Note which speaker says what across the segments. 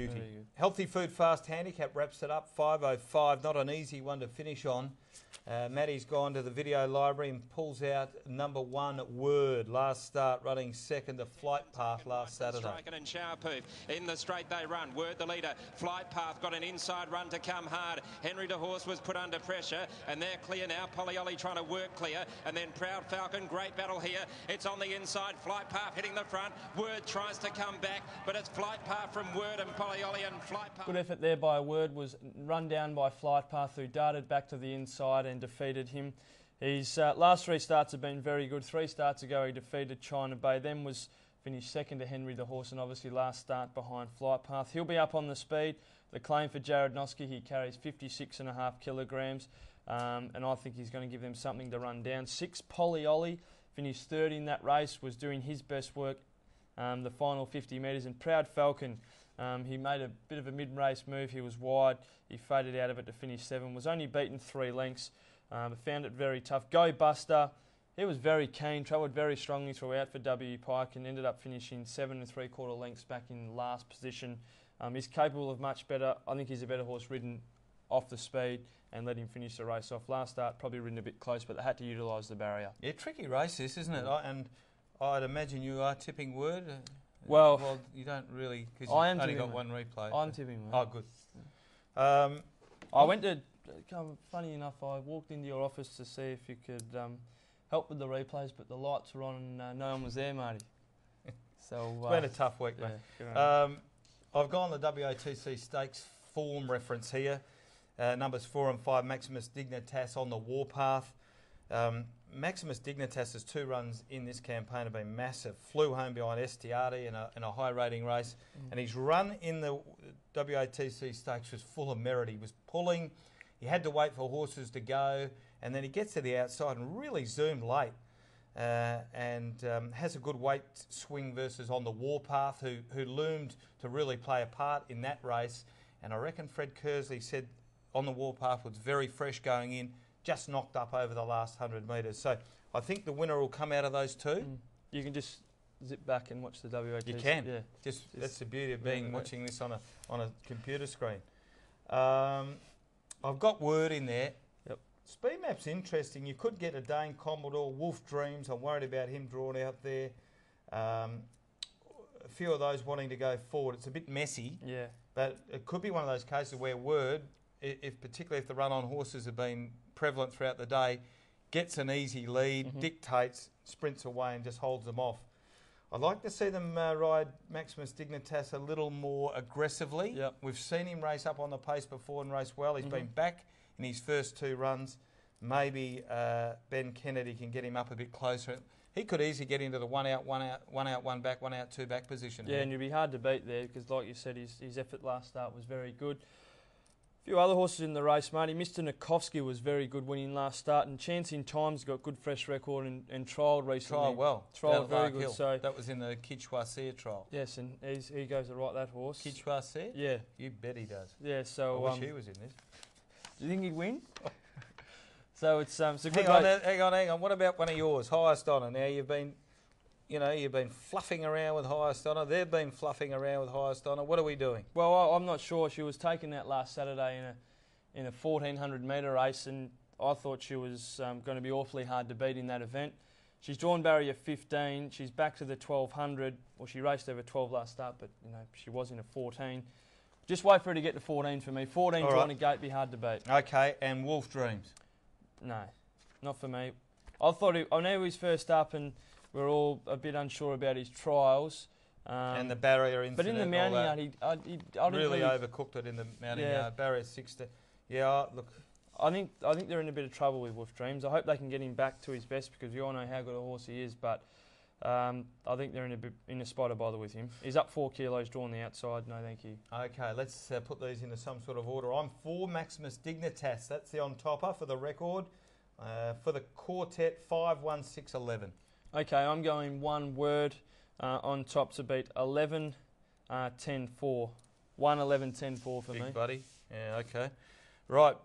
Speaker 1: Beauty. Healthy Food Fast Handicap wraps it up. 5:05. Not an easy one to finish on. Matty's gone to the video library and pulls out number 1, Word. Last start running second to Flight Path last Saturday.
Speaker 2: Striker and Showerproof. In the straight they run. Word the leader. Flight Path got an inside run to come hard. Henry de Horse was put under pressure and they're clear now. Polioli trying to work clear. And then Proud Falcon. Great battle here. It's on the inside. Flight Path hitting the front. Word tries to come back, but it's Flight Path from Word and Polioli and Flight Path.
Speaker 3: Good effort there by Word. Was run down by Flight Path, who darted back to the inside and defeated him. His last 3 starts have been very good. 3 starts ago he defeated China Bay, then was finished second to Henry the Horse, and obviously last start behind Flight Path. He'll be up on the speed. The claim for Jared Noski, he carries 56.5 kilograms, and I think he's going to give them something to run down. 6, Polioli, finished third in that race, was doing his best work the final 50 metres, and Proud Falcon, he made a bit of a mid-race move. He was wide. He faded out of it to finish 7. Was only beaten 3 lengths. Found it very tough. Go Buster. He was very keen. Travelled very strongly throughout for W Pike and ended up finishing 7 3/4 lengths back in last position. He's capable of much better. I think he's a better horse ridden off the speed and let him finish the race off. Last start probably ridden a bit close, but they had to utilise the barrier.
Speaker 1: Yeah, tricky race this, isn't it? And I'd imagine you are tipping Word.
Speaker 3: Well,
Speaker 1: you don't really, because you've only got one replay.
Speaker 3: I'm tipping Word.
Speaker 1: Oh, good.
Speaker 3: I went to, funny enough, I walked into your office to see if you could help with the replays, but the lights were on and no one was there, Marty. So
Speaker 1: it's been a tough week, mate. I've gone the WATC Stakes form reference here. Numbers 4 and 5, Maximus Dignitas on the Warpath. Maximus Dignitas's 2 runs in this campaign have been massive. Flew home behind Estiardi in a high rating race, and his run in the WATC Stakes was full of merit. He was pulling, he had to wait for horses to go, and then he gets to the outside and really zoomed late. And has a good weight swing versus on the Warpath, who loomed to really play a part in that race. And I reckon Fred Kersley said on the Warpath was very fresh going in, just knocked up over the last 100 metres. So I think the winner will come out of those 2.
Speaker 3: You can just zip back and watch the WATC.
Speaker 1: You can.
Speaker 3: Yeah.
Speaker 1: Just that's the beauty of watching this on a computer screen. I've got Word in there.
Speaker 3: Yep.
Speaker 1: Speed Map's interesting. You could get a Dane Commodore, Wolf Dreams. I'm worried about him drawn out there. A few of those wanting to go forward. It's a bit messy.
Speaker 3: Yeah.
Speaker 1: But it could be one of those cases where Word, particularly if the run-on horses have been prevalent throughout the day, gets an easy lead, dictates, sprints away and just holds them off. I'd like to see them ride Maximus Dignitas a little more aggressively.
Speaker 3: Yep.
Speaker 1: We've seen him race up on the pace before and race well. He's been back in his first 2 runs. Maybe Ben Kennedy can get him up a bit closer. He could easily get into the one out, one back, 1 out, 2 back position.
Speaker 3: Yeah, and you'd be hard to beat there because, like you said, his effort last start was very good. A few other horses in the race, Marty. Mr. Nikovsky was very good winning last start, and Chance in Time's got good fresh record and trialled recently.
Speaker 1: Trialled well.
Speaker 3: Trialled very good. So
Speaker 1: that was in the Kitchwasir trial.
Speaker 3: Yes, and he goes to right that horse.
Speaker 1: Kitchwasir?
Speaker 3: Yeah.
Speaker 1: You bet he does.
Speaker 3: Yeah, so...
Speaker 1: I wish he was in this.
Speaker 3: Do you think he'd win? So it's a good
Speaker 1: hang on. What about one of yours, Highest Honour? Now you've been fluffing around with Highest Honour. They've been fluffing around with Highest Honour. What are we doing?
Speaker 3: Well, I'm not sure. She was taken out last Saturday in a 1400 metre race, and I thought she was going to be awfully hard to beat in that event. She's drawn barrier 15. She's back to the 1200. Well, she raced over 12 last start, but she was in a 14. Just wait for her to get to 14 for me. 14 drawn a gate, be hard to beat.
Speaker 1: Okay, and Wolf Dreams.
Speaker 3: No, not for me. I know he was first up, and we're all a bit unsure about his trials.
Speaker 1: And the barrier incident.
Speaker 3: But in the mounting yard, he
Speaker 1: really overcooked it in the mounting yard. Barrier 60. Yeah, look.
Speaker 3: I think they're in a bit of trouble with Wolf Dreams. I hope they can get him back to his best because we all know how good a horse he is. But I think they're in a spot to bother with him. He's up 4 kilos, drawn the outside. No, thank you. Okay,
Speaker 1: let's put these into some sort of order. I'm for Maximus Dignitas. That's the on-topper for the record. For the quartet, 5, 1, 6, 11.
Speaker 3: Okay, I'm going 1 Word on top to beat 11, 10, 4. 1, 11, 10, 4 for me.
Speaker 1: Big buddy. Yeah, okay. Right.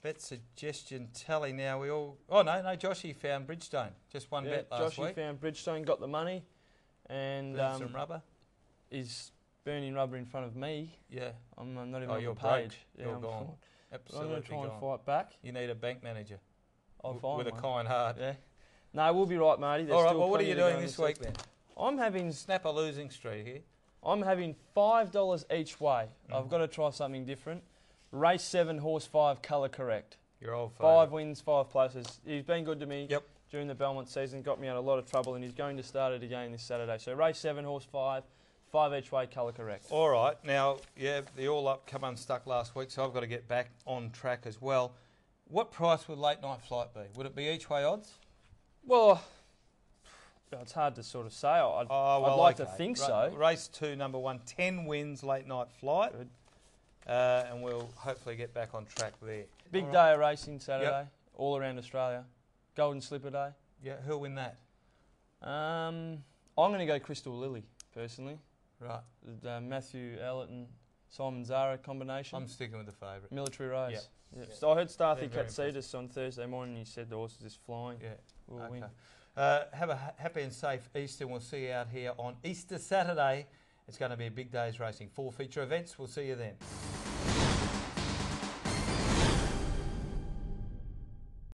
Speaker 1: Bet suggestion tally now. We all... Oh, no, Joshy found Bridgestone. Just one bet last week.
Speaker 3: Joshy found Bridgestone, got the money. And
Speaker 1: some rubber.
Speaker 3: He's burning rubber in front of me.
Speaker 1: Yeah.
Speaker 3: I'm not even
Speaker 1: Oh,
Speaker 3: on
Speaker 1: you're
Speaker 3: the page.
Speaker 1: broke. You're
Speaker 3: I'm
Speaker 1: gone.
Speaker 3: fine.
Speaker 1: Absolutely
Speaker 3: I'm going to try and
Speaker 1: gone.
Speaker 3: fight back.
Speaker 1: You need a bank manager.
Speaker 3: I'll find
Speaker 1: with
Speaker 3: one.
Speaker 1: a kind heart.
Speaker 3: Yeah. No, we'll be right, Marty. There's
Speaker 1: All right,
Speaker 3: still
Speaker 1: well, what are
Speaker 3: plenty
Speaker 1: you
Speaker 3: to go
Speaker 1: doing
Speaker 3: in
Speaker 1: this week then?
Speaker 3: I'm having
Speaker 1: Snap a losing streak here.
Speaker 3: I'm having $5 each way. I've got to try something different. Race 7, horse 5, colour correct.
Speaker 1: Your old
Speaker 3: 5 wins, 5 places. He's been good to me.
Speaker 1: Yep.
Speaker 3: During the Belmont season, got me out of a lot of trouble, and he's going to start it again this Saturday. So race 7, horse 5, 5 each way, colour correct.
Speaker 1: All right. Now, yeah, the All Up come unstuck last week, so I've got to get back on track as well. What price would Late Night Flight be? Would it be each way odds?
Speaker 3: Well, it's hard to sort of say. I'd like to think so.
Speaker 1: Race 2, number 1, 10 wins Late Night Flight.
Speaker 3: Good.
Speaker 1: And we'll hopefully get back on track there.
Speaker 3: Big day of racing Saturday, all around Australia. Golden Slipper Day.
Speaker 1: Yeah, who'll win that?
Speaker 3: I'm going to go Crystal Lily, personally.
Speaker 1: Right.
Speaker 3: The Matthew Ellett and Simon Zara combination.
Speaker 1: I'm sticking with the favourite.
Speaker 3: Military race.
Speaker 1: Yeah.
Speaker 3: So I heard Starthy
Speaker 1: They're very
Speaker 3: Katsitas on Thursday morning. He said the horse is just flying.
Speaker 1: Yeah.
Speaker 3: We'll win.
Speaker 1: Have a happy and safe Easter. We'll see you out here on Easter Saturday. It's going to be a big day's racing. 4 feature events. We'll see you then.